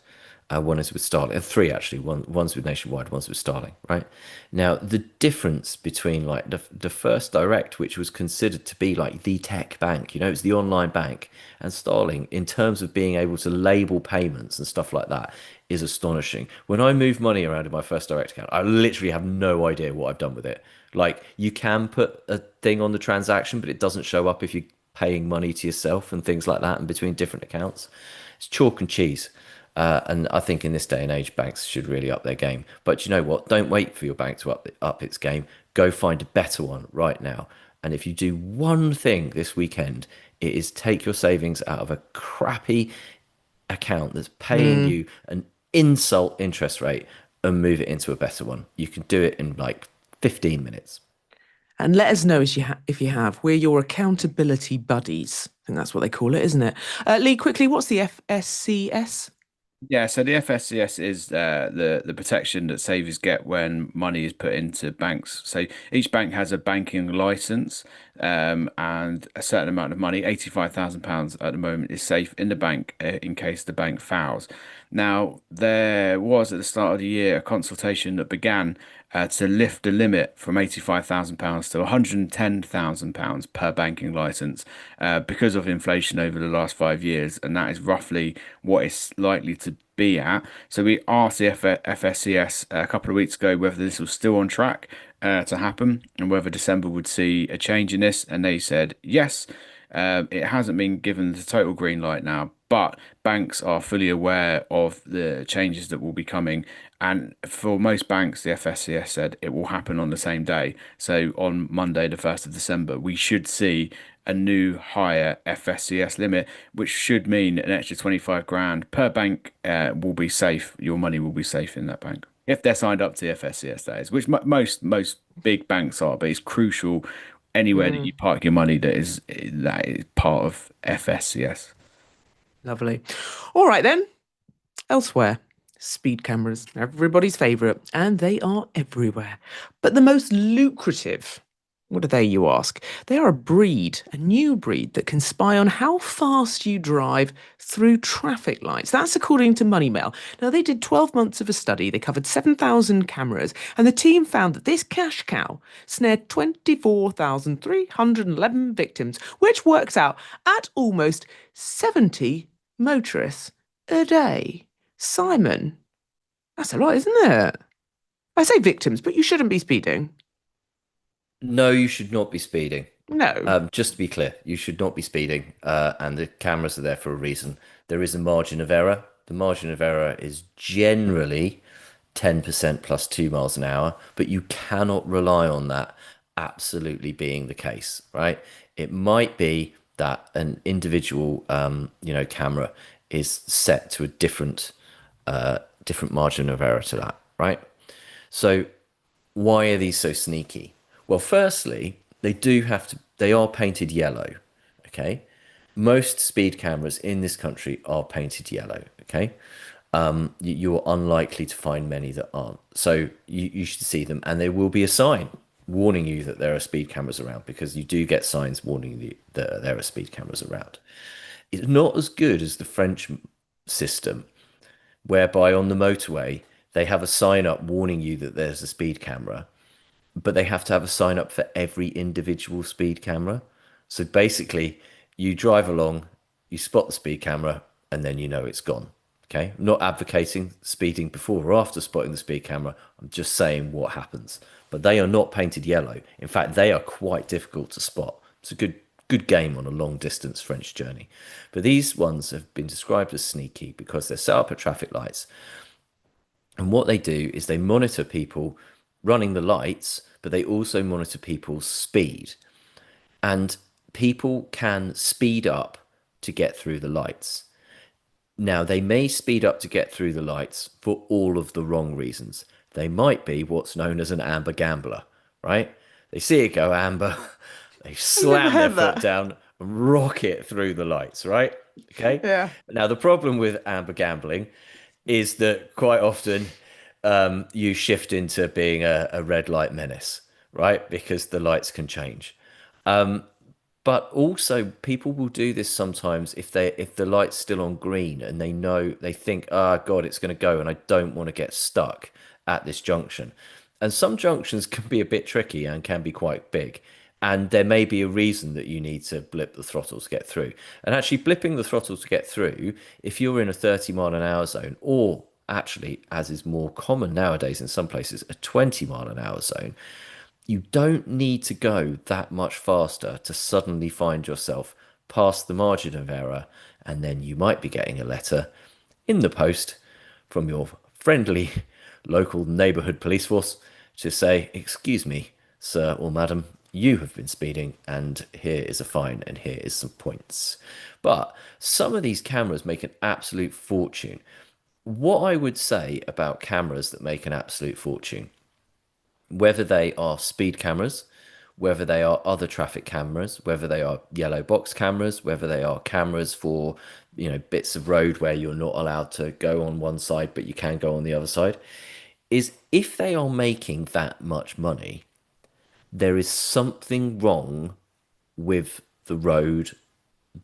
one is with Starling, three actually. One's with Nationwide, one's with Starling, right? Now, the difference between like the First Direct, which was considered to be like the tech bank, it's the online bank, and Starling, in terms of being able to label payments and stuff like that, is astonishing. When I move money around in my First Direct account, I literally have no idea what I've done with it. Like, you can put a thing on the transaction, but it doesn't show up if you're paying money to yourself and things like that, and between different accounts. It's chalk and cheese. And I think in this day and age, banks should really up their game. But you know what? Don't wait for your bank to up its game. Go find a better one right now. And if you do one thing this weekend, it is take your savings out of a crappy account that's paying you an insult interest rate and move it into a better one. You can do it in like 15 minutes. And let us know if you have. We're your accountability buddies. I think that's what they call it, isn't it? Lee, quickly, what's the FSCS? Yeah, so the FSCS is the protection that savers get when money is put into banks. So each bank has a banking license, and a certain amount of money, £85,000 at the moment, is safe in the bank in case the bank fails. Now, there was at the start of the year a consultation that began to lift the limit from £85,000 to £110,000 per banking license because of inflation over the last 5 years, and that is roughly what it's likely to be at. So we asked the FSCS a couple of weeks ago whether this was still on track, to happen and whether December would see a change in this. And they said yes. It hasn't been given the total green light now, but banks are fully aware of the changes that will be coming. And for most banks, the FSCS said it will happen on the same day. So on Monday, the 1st of December, we should see a new higher FSCS limit, which should mean an extra 25 grand per bank will be safe. Your money will be safe in that bank if they're signed up to the FSCS, that is, which most big banks are. But it's crucial anywhere that you park your money that is part of FSCS. Lovely. All right then. Elsewhere, speed cameras, everybody's favourite, and they are everywhere. But the most lucrative, what are they, you ask? They are a new breed that can spy on how fast you drive through traffic lights. That's according to Money Mail. Now, they did 12 months of a study. They covered 7,000 cameras, and the team found that this cash cow snared 24,311 victims, which works out at almost 70 motorists a day. Simon, that's a lot, isn't it? I say victims, but you shouldn't be speeding. No, you should not be speeding. No. Just to be clear, you should not be speeding, and the cameras are there for a reason. There is a margin of error. The margin of error is generally 10% plus 2 miles an hour, but you cannot rely on that absolutely being the case, right? It might be that an individual, camera is set to a different margin of error to that, right? So why are these so sneaky? Well, firstly, they are painted yellow, okay? Most speed cameras in this country are painted yellow, okay? You're unlikely to find many that aren't. So you should see them, and there will be a sign warning you that there are speed cameras around, because you do get signs warning you that there are speed cameras around. It's not as good as the French system, whereby on the motorway, they have a sign up warning you that there's a speed camera, but they have to have a sign up for every individual speed camera. So basically, you drive along, you spot the speed camera, and then you know it's gone. Okay, I'm not advocating speeding before or after spotting the speed camera. I'm just saying what happens. But they are not painted yellow. In fact, they are quite difficult to spot. It's a good game on a long distance French journey. But these ones have been described as sneaky because they're set up at traffic lights. And what they do is they monitor people running the lights, but they also monitor people's speed. And people can speed up to get through the lights. Now, they may speed up to get through the lights for all of the wrong reasons. They might be what's known as an amber gambler, right? They see it go amber, they slam their foot down and rock it through the lights, right? Okay. Yeah. Now, the problem with amber gambling is that quite often you shift into being a red light menace, right? Because the lights can change. But also, people will do this sometimes if the light's still on green and they think, oh God, it's going to go, and I don't want to get stuck at this junction. And some junctions can be a bit tricky and can be quite big. And there may be a reason that you need to blip the throttle to get through. And actually, blipping the throttle to get through, if you're in a 30-mile-an-hour zone, or actually, as is more common nowadays in some places, a 20-mile-an-hour zone, you don't need to go that much faster to suddenly find yourself past the margin of error, and then you might be getting a letter in the post from your friendly local neighbourhood police force to say, excuse me, sir or madam, you have been speeding, and here is a fine, and here is some points. But some of these cameras make an absolute fortune. What I would say about cameras that make an absolute fortune, whether they are speed cameras, whether they are other traffic cameras, whether they are yellow box cameras, whether they are cameras for, bits of road where you're not allowed to go on one side, but you can go on the other side, is if they are making that much money, there is something wrong with the road,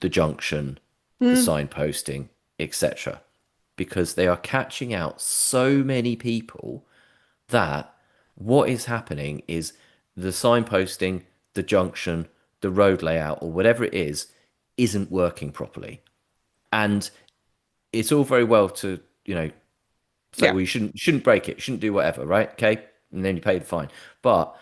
the junction, the signposting, etc. Because they are catching out so many people that what is happening is the signposting, the junction, the road layout, or whatever it is, isn't working properly. And it's all very well to, say, well, you shouldn't break it, shouldn't do whatever, right? Okay. And then you pay the fine. But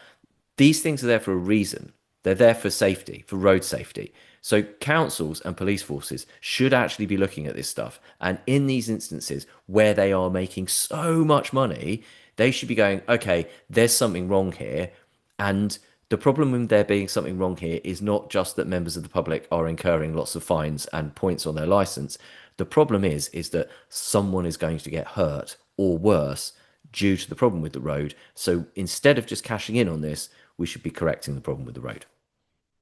These things are there for a reason. They're there for safety, for road safety. So councils and police forces should actually be looking at this stuff. And in these instances where they are making so much money, they should be going, okay, there's something wrong here. And the problem with there being something wrong here is not just that members of the public are incurring lots of fines and points on their license. The problem is that someone is going to get hurt or worse due to the problem with the road. So instead of just cashing in on this, we should be correcting the problem with the road.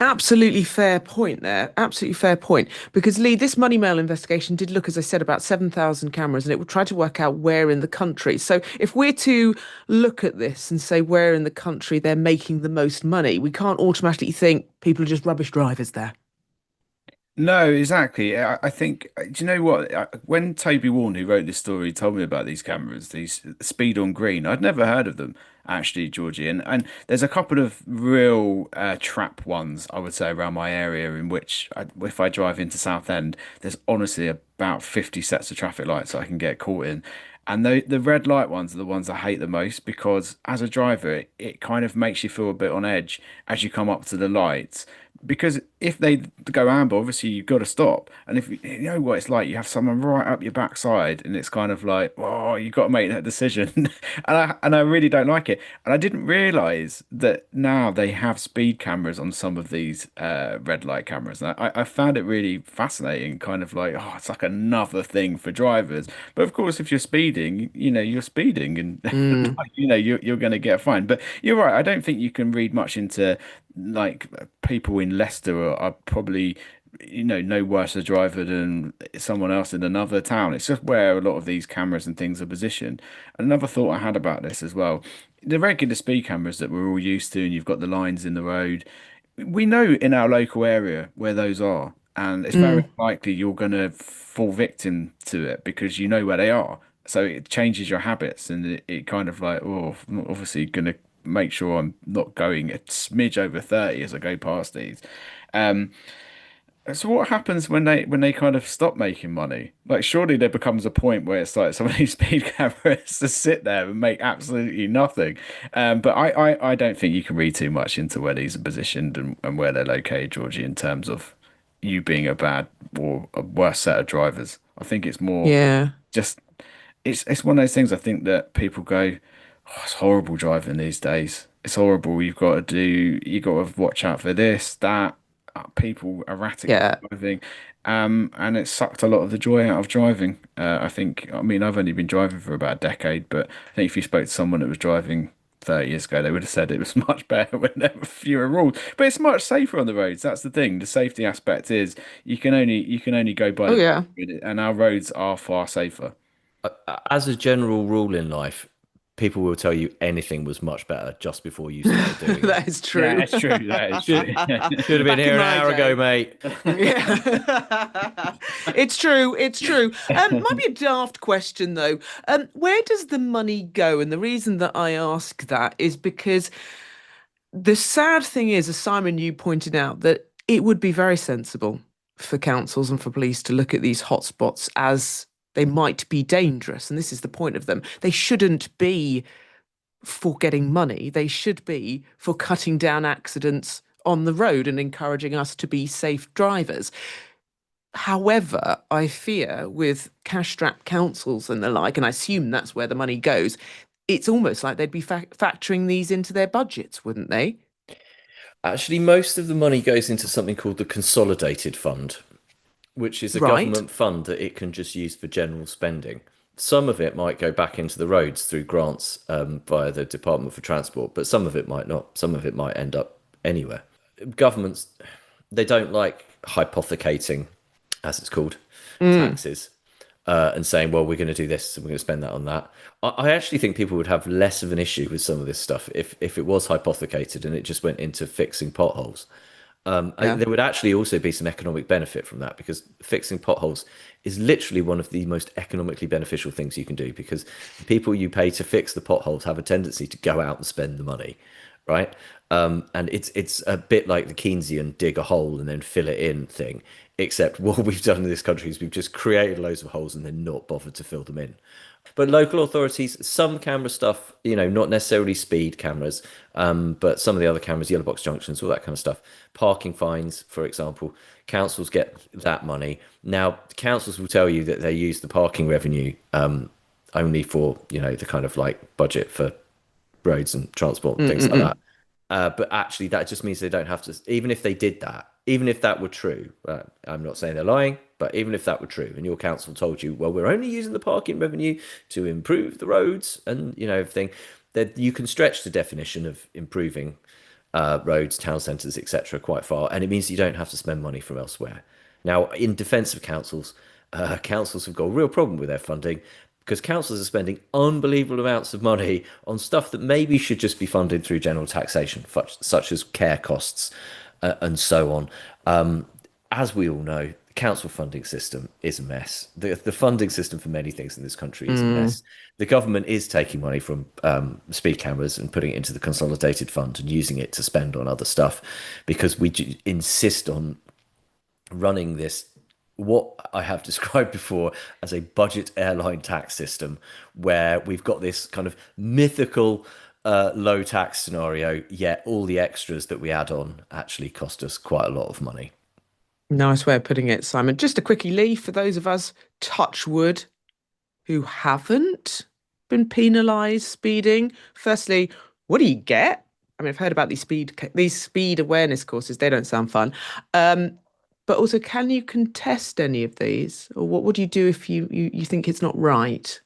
Absolutely fair point there. Absolutely fair point. Because Lee, this Money Mail investigation did look, as I said, about 7,000 cameras, and it would try to work out where in the country. So if we're to look at this and say where in the country they're making the most money, we can't automatically think people are just rubbish drivers there. No, exactly. I think, do you know what? When Toby Warren, who wrote this story, told me about these cameras, these speed on green, I'd never heard of them actually, Georgie. And there's a couple of real trap ones, I would say, around my area in which, if I drive into Southend, there's honestly about 50 sets of traffic lights I can get caught in. And the red light ones are the ones I hate the most because as a driver, it kind of makes you feel a bit on edge as you come up to the lights. Because if they go amber, obviously you've got to stop. And if you know what it's like, you have someone right up your backside, and it's kind of like, oh, you've got to make that decision. And I really don't like it. And I didn't realize that now they have speed cameras on some of these red light cameras. And I found it really fascinating, kind of like, oh, it's like another thing for drivers. But of course, if you're speeding, you're speeding, and you're going to get fined. But you're right. I don't think you can read much into like people in Leicester are probably no worse a driver than someone else in another town. It's just where a lot of these cameras and things are positioned. Another thought I had about this as well, the regular speed cameras that we're all used to, and you've got the lines in the road. We know in our local area where those are, and it's very likely you're going to fall victim to it because you know where they are. So it changes your habits, and it kind of like, oh, I'm obviously going to make sure I'm not going a smidge over 30 as I go past these. Um, so what happens when they kind of stop making money? Like surely there becomes a point where it's like some of these speed cameras just sit there and make absolutely nothing. But I don't think you can read too much into where these are positioned and where they're located, Georgie, in terms of you being a bad or a worse set of drivers. I think it's more Yeah. just it's one of those things I think that people go, oh, it's horrible driving these days. It's horrible. You got to watch out for this, that, people erratic Yeah. driving. And it sucked a lot of the joy out of driving. I mean, I've only been driving for about a decade, but I think if you spoke to someone that was driving 30 years ago, they would have said it was much better when there were fewer rules. But it's much safer on the roads. That's the thing. The safety aspect is you can only go by Oh, the yeah. road, and our roads are far safer. As a general rule in life, people will tell you anything was much better just before you started doing it. That is Yeah, true. it's true. That is true. Should have been Back here in an my hour ago, day. mate. Yeah. It's true. It's true. Might be a daft question though. Where does the money go? And the reason that I ask that is because the sad thing is, as Simon, you pointed out, that it would be very sensible for councils and for police to look at these hotspots as they might be dangerous. And this is the point of them. They shouldn't be for getting money. They should be for cutting down accidents on the road and encouraging us to be safe drivers. However, I fear with cash-strapped councils and the like, and I assume that's where the money goes, it's almost like they'd be factoring these into their budgets, wouldn't they? Actually, most of the money goes into something called the Consolidated Fund, which is a Right. government fund that it can just use for general spending. Some of it might go back into the roads through grants via the Department for Transport, but some of it might not. Some of it might end up anywhere. Governments, they don't like hypothecating, as it's called, taxes and saying, well, we're going to do this and we're going to spend that on that. I actually think people would have less of an issue with some of this stuff if it was hypothecated and it just went into fixing potholes. Yeah. There would actually also be some economic benefit from that because fixing potholes is literally one of the most economically beneficial things you can do because the people you pay to fix the potholes have a tendency to go out and spend the money, right? And it's a bit like the Keynesian dig a hole and then fill it in thing, except what we've done in this country is we've just created loads of holes and then not bothered to fill them in. But local authorities, some camera stuff, not necessarily speed cameras, but some of the other cameras, yellow box junctions, all that kind of stuff. Parking fines, for example, councils get that money. Now, councils will tell you that they use the parking revenue only for, the kind of like budget for roads and transport and things like that. But actually, that just means they don't have to, even if they did that, even if that were true, I'm not saying they're lying, but even if that were true, and your council told you, well, we're only using the parking revenue to improve the roads and, everything, that you can stretch the definition of improving roads, town centres, etc., quite far. And it means you don't have to spend money from elsewhere. Now, in defence of councils, councils have got a real problem with their funding because councils are spending unbelievable amounts of money on stuff that maybe should just be funded through general taxation, such as care costs and so on. As we all know, the council funding system is a mess. The funding system for many things in this country is a mess. The government is taking money from speed cameras and putting it into the consolidated fund and using it to spend on other stuff because we insist on running this, what I have described before as a budget airline tax system, where we've got this kind of mythical low tax scenario, yet all the extras that we add on actually cost us quite a lot of money. Nice way of putting it, Simon. Just a quickie, Lee, for those of us, touch wood, who haven't been penalised speeding. Firstly, what do you get? I mean, I've heard about these speed awareness courses. They don't sound fun. But also, can you contest any of these? Or what do you do if you think it's not right?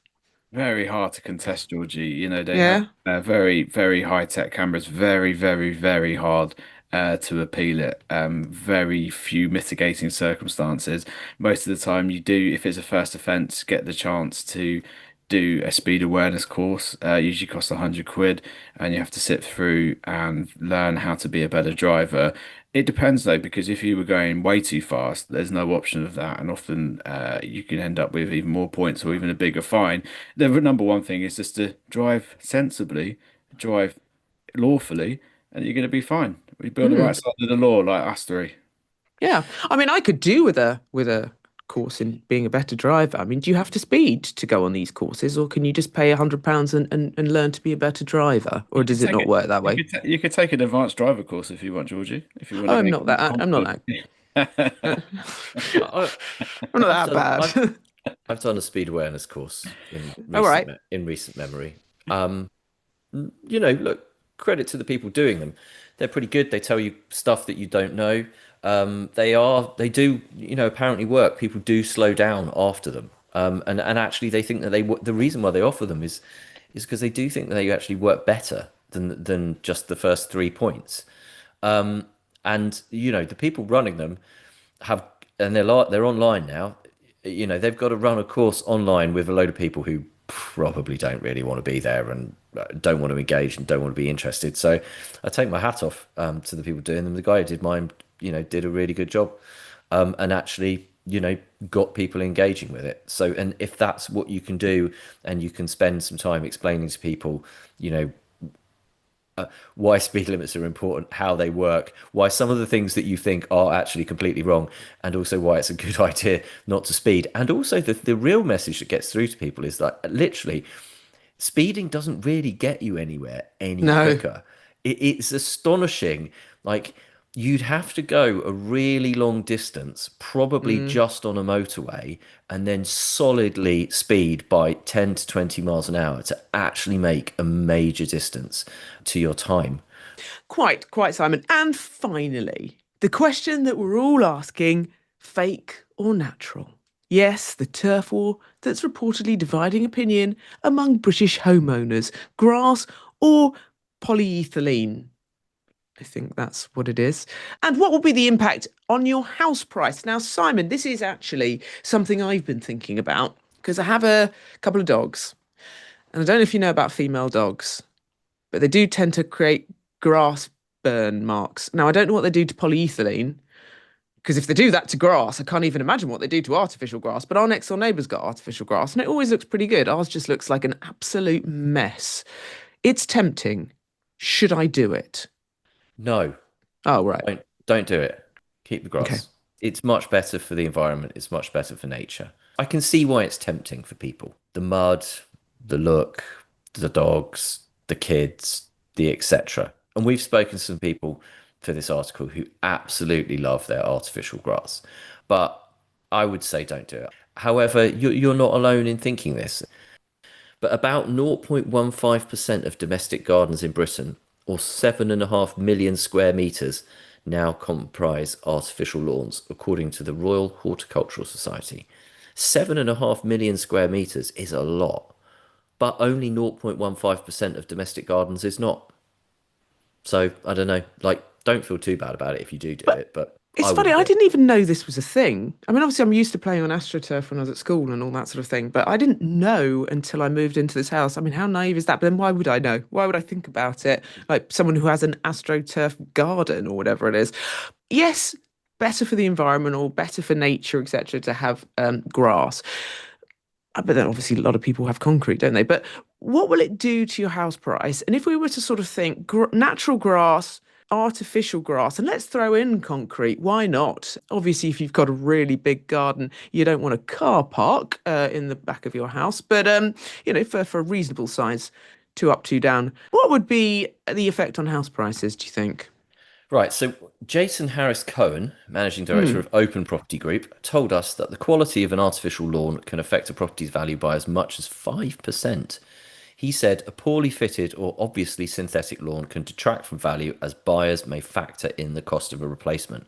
Very hard to contest, Georgie. They have Yeah. very, very high-tech cameras, very, very, very hard to appeal it. Very few mitigating circumstances. Most of the time, you do, if it's a first offence, get the chance to do a speed awareness course. Usually costs 100 quid, and you have to sit through and learn how to be a better driver. It depends though, because if you were going way too fast, there's no option of that, and often you can end up with even more points or even a bigger fine. The number one thing is just to drive sensibly, drive lawfully, and you're going to be fine. We be on the right side of the law, like us three. Yeah. I mean, I could do with a course in being a better driver. I mean, do you have to speed to go on these courses, or can you just pay £100 and learn to be a better driver? Or You could does it take not it. work that You way? could you could take an advanced driver course if you want, Georgie. If you want Oh, to I'm get not that. I'm not confident. that. I'm not I've that done I've bad. I've done a speed awareness course in All right. recent memory. Look, credit to the people doing them. They're pretty good. They tell you stuff that you don't know. They do, apparently work. People do slow down after them. And actually they think that the reason why they offer them is because they do think that they actually work better than just the first 3 points. And the people running them have, and they're online now. They've got to run a course online with a load of people who probably don't really want to be there and don't want to engage and don't want to be interested. So I take my hat off to the people doing them. The guy who did mine, did a really good job, and actually, got people engaging with it. So, and if that's what you can do, and you can spend some time explaining to people, why speed limits are important, how they work, why some of the things that you think are actually completely wrong, and also why it's a good idea not to speed. And also the real message that gets through to people is that literally speeding doesn't really get you anywhere any No. quicker. It's astonishing. Like, you'd have to go a really long distance, probably just on a motorway, and then solidly speed by 10 to 20 miles an hour to actually make a major distance to your time. Quite, Simon. And finally, the question that we're all asking, fake or natural? Yes, the turf war that's reportedly dividing opinion among British homeowners, grass or polyethylene. I think that's what it is. And what will be the impact on your house price? Now, Simon, this is actually something I've been thinking about because I have a couple of dogs. And I don't know if you know about female dogs, but they do tend to create grass burn marks. Now, I don't know what they do to polyethylene, because if they do that to grass, I can't even imagine what they do to artificial grass. But our next door neighbour's got artificial grass, and it always looks pretty good. Ours just looks like an absolute mess. It's tempting. Should I do it? No, Oh, right. don't do it. Keep the Okay. grass. It's much better for the environment. It's much better for nature. I can see why it's tempting for people. The mud, the look, the dogs, the kids, the etc. And we've spoken to some people for this article who absolutely love their artificial grass. But I would say don't do it. However, you're not alone in thinking this. But about 0.15% of domestic gardens in Britain, or 7.5 million square metres, now comprise artificial lawns, according to the Royal Horticultural Society. 7.5 million square metres is a lot, but only 0.15% of domestic gardens is not. So I don't know, like, don't feel too bad about it if you do it, but It's I funny, wouldn't I do it. didn't even know this was a thing. I mean, obviously, I'm used to playing on AstroTurf when I was at school and all that sort of thing, but I didn't know until I moved into this house. I mean, how naive is that? But then why would I know? Why would I think about it? Like someone who has an AstroTurf garden or whatever it is. Yes, better for the environment or better for nature, etc., to have grass. But then obviously a lot of people have concrete, don't they? But what will it do to your house price? And if we were to sort of think natural grass, artificial grass, and let's throw in concrete, why not? Obviously, if you've got a really big garden, you don't want a car park in the back of your house, but for a reasonable size, two up, two down, what would be the effect on house prices, do you think? Right, so Jason Harris Cohen, managing director Hmm. of Open Property Group, told us that the quality of an artificial lawn can affect a property's value by as much as 5%. He said a poorly fitted or obviously synthetic lawn can detract from value as buyers may factor in the cost of a replacement.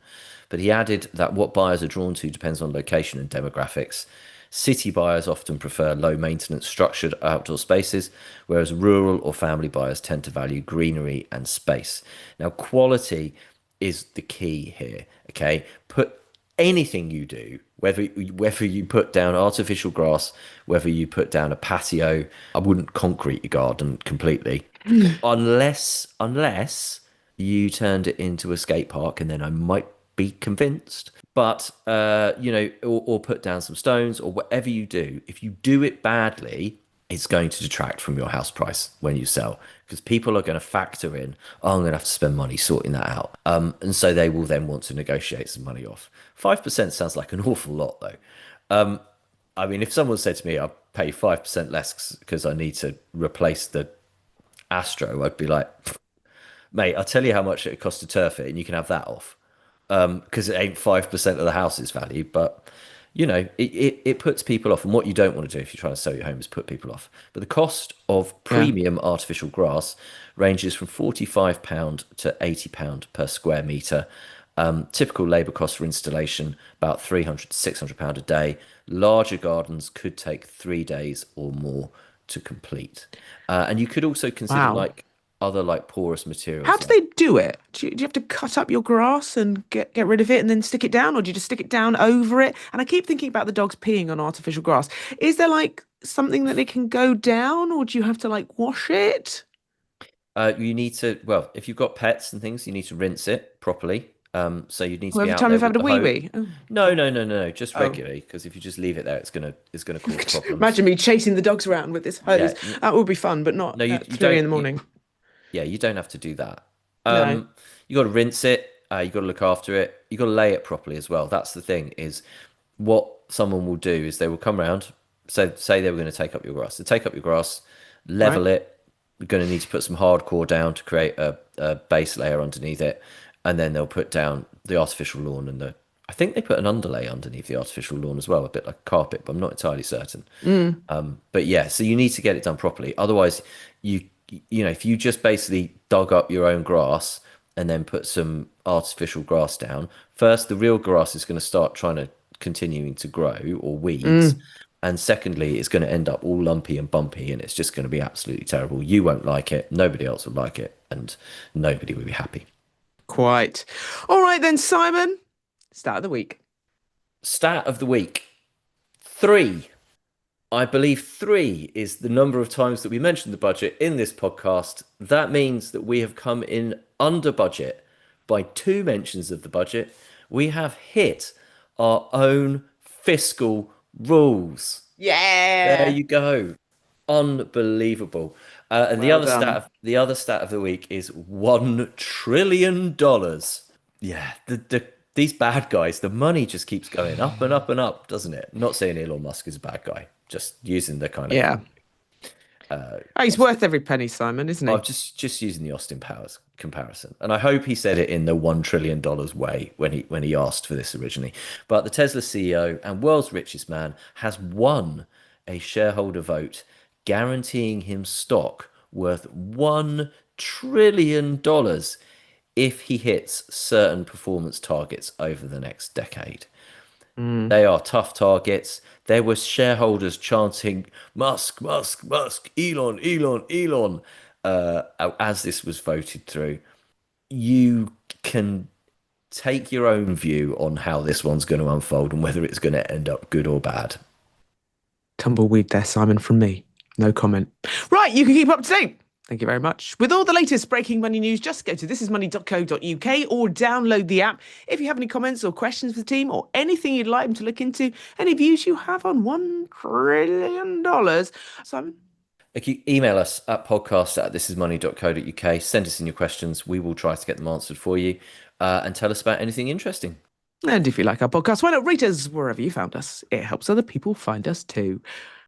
But he added that what buyers are drawn to depends on location and demographics. City buyers often prefer low maintenance structured outdoor spaces, whereas rural or family buyers tend to value greenery and space. Now, quality is the key here, okay? Put anything you do, whether you put down artificial grass, whether you put down a patio, I wouldn't concrete your garden completely, unless you turned it into a skate park, and then I might be convinced. But or put down some stones or whatever you do. If you do it badly, it's going to detract from your house price when you sell because people are going to factor in, oh, I'm going to have to spend money sorting that out. And so they will then want to negotiate some money off. 5% sounds like an awful lot, though. I mean, if someone said to me, I'll pay 5% less because I need to replace the Astro, I'd be like, mate, I'll tell you how much it costs to turf it and you can have that off. Because it ain't 5% of the house's value, but it puts people off. And what you don't want to do if you're trying to sell your home is put people off. But the cost of Yeah. premium artificial grass ranges from £45 to £80 per square metre. Typical labour cost for installation about £300 to £600 a day. Larger gardens could take 3 days or more to complete. And you could also consider Wow. other porous How materials do like. they do it? Do you have to cut up your grass and get rid of it and then stick it down, or do you just stick it down over it? And I keep thinking about the dogs peeing on artificial grass. Is there like something that they can go down, or do you have to like wash it? You need to, well, if you've got pets and things, you need to rinse it properly. So you need to Or be every out time there they've with had a the wee hose. wee? Oh, No, no, no, no, no, just oh. regularly, because if you just leave it there, it's gonna cause problems. Imagine me chasing the dogs around with this hose. Yeah, That would be fun, but not no, you at you 3 in don't. the morning. Yeah, you don't have to do that. No. You got to rinse it. You got to look after it. You got to lay it properly as well. That's the thing. Is what someone will do is they will come round. So say they were going to take up your grass. They take up your grass, Right? level it. You're going to need to put some hardcore down to create a base layer underneath it, and then they'll put down the artificial lawn and the. I think they put an underlay underneath the artificial lawn as well, a bit like a carpet, but I'm not entirely certain. Mm. But yeah, so you need to get it done properly. Otherwise, you if you just basically dug up your own grass and then put some artificial grass down, first the real grass is going to start trying to continuing to grow or weeds. Mm. And secondly, it's going to end up all lumpy and bumpy and it's just going to be absolutely terrible. You won't like it, nobody else will like it, and nobody will be happy. Quite. All right then, Simon. Start of the week. Stat of the week. 3. I believe 3 is the number of times that we mentioned the budget in this podcast. That means that we have come in under budget by 2 mentions of the budget. We have hit our own fiscal rules. There Yeah. you go. Unbelievable. And Well done. the other stat of the week is $1 trillion. Yeah, these bad guys, the money just keeps going up and up and up, doesn't it? Not saying Elon Musk is a bad guy, just using the kind of Yeah. He's worth every penny, Simon, isn't he? I'm just using the Austin Powers comparison, and I hope he said it in the $1 trillion way when he asked for this originally. But the Tesla CEO and world's richest man has won a shareholder vote guaranteeing him stock worth $1 trillion if he hits certain performance targets over the next decade. They are tough targets. There were shareholders chanting Musk, Musk, Musk, Elon, Elon, Elon, as this was voted through. You can take your own view on how this one's going to unfold and whether it's going to end up good or bad. Tumbleweed there, Simon, from me. No comment. Right, you can keep up to date. Thank you very much. With all the latest breaking money news, just go to thisismoney.co.uk or download the app. If you have any comments or questions for the team or anything you'd like them to look into, any views you have on $1 trillion, Simon? Email us at podcast@thisismoney.co.uk. Send us in your questions. We will try to get them answered for you and tell us about anything interesting. And if you like our podcast, why not rate us wherever you found us? It helps other people find us too.